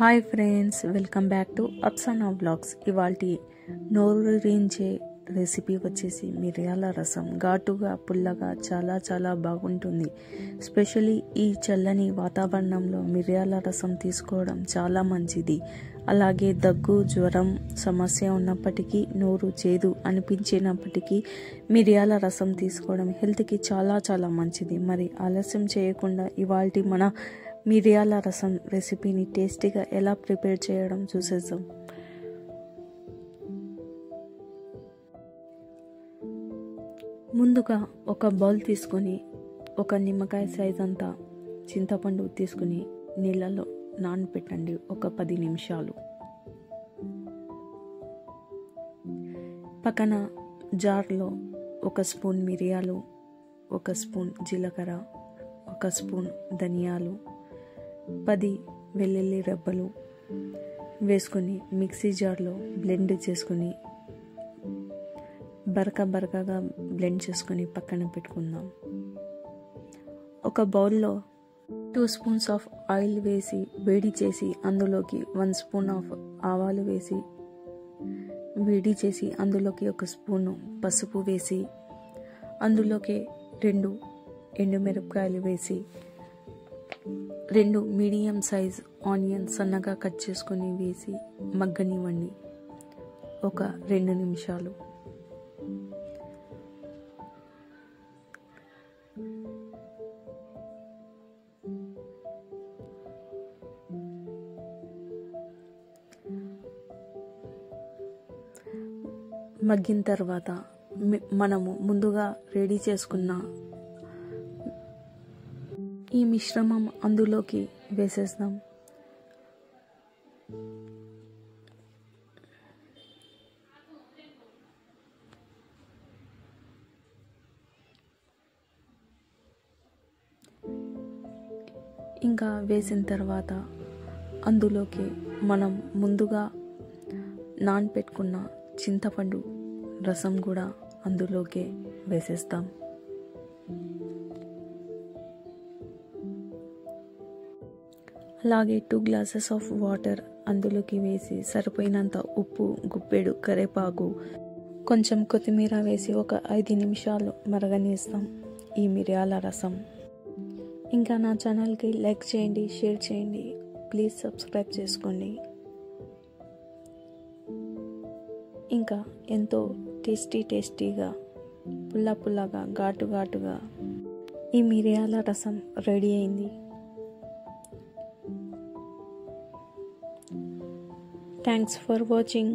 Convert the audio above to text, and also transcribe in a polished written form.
Hi friends, welcome back to Afsana vlogs. ఇవాల్టి నోరూరించే recipe వచ్చేసి మిరియాల రసం. ఘాటుగా పుల్లగా చాలా చాలా బాగుంటుంది. స్పెషల్లీ ఈ చల్లని వాతావరణంలో మిరియాల రసం తీసుకోవడం చాలా మంచిది. అలాగే దగ్గు జ్వరం సమస్య ఉన్నప్పటికీ, నోరు చేదు అనిపించినప్పటికీ మిరియాల రసం తీసుకోవడం హెల్త్కి చాలా చాలా మంచిది. మరి ఆలస్యం చేయకుండా ఇవాల్టి మన మిరియాల రసం రెసిపీని టేస్టీగా ఎలా ప్రిపేర్ చేయడం చూసేద్దాం. ముందుగా ఒక బౌల్ తీసుకొని ఒక నిమ్మకాయ సైజ్ అంతా చింతపండు తీసుకుని నీళ్ళలో నానబెట్టండి ఒక 10 నిమిషాలు. పక్కన జార్లో 1 స్పూన్ మిరియాలు, 1 స్పూన్ జీలకర్ర, 1 స్పూన్ ధనియాలు, 10 వెల్లుల్లి రెబ్బలు వేసుకొని మిక్సీ జార్లో బ్లెండ్ చేసుకుని బరకగా బ్లెండ్ చేసుకుని పక్కన పెట్టుకుందాం. ఒక బౌల్లో 2 స్పూన్స్ ఆఫ్ ఆయిల్ వేసి వేడి చేసి అందులోకి 1 స్పూన్ ఆఫ్ ఆవాలు వేసి వేడి చేసి అందులోకి 1 స్పూను పసుపు వేసి అందులోకి 2 ఎండుమిరపకాయలు వేసి 2 మీడియం సైజ్ ఆనియన్ సన్నగా కట్ చేసుకొని వేసి మగ్గనివ్వండి ఒక 2 నిమిషాలు. మగ్గిన తర్వాత మనము ముందుగా రెడీ చేసుకున్న ఈ మిశ్రమం అందులోకి వేసేద్దాం. ఇంకా వేసిన తర్వాత అందులోకి మనం ముందుగా నానబెట్టుకున్న చింతపండు రసం కూడా అందులోకి వేసేస్తాం. అలాగే 2 గ్లాసెస్ ఆఫ్ వాటర్ అందులోకి వేసి సరిపోయినంత ఉప్పు, గుప్పెడు కరివేపాకు, కొంచెం కొత్తిమీర వేసి ఒక 5 నిమిషాలు మరగనిస్తాం ఈ మిరియాల రసం. ఇంకా నా ఛానల్కి లైక్ చేయండి, షేర్ చేయండి, ప్లీజ్ సబ్స్క్రైబ్ చేసుకోండి. ఇంకా ఎంతో టేస్టీగా పుల్లగా ఘాటుగా ఈ మిరియాల రసం రెడీ అయింది. Thanks for watching.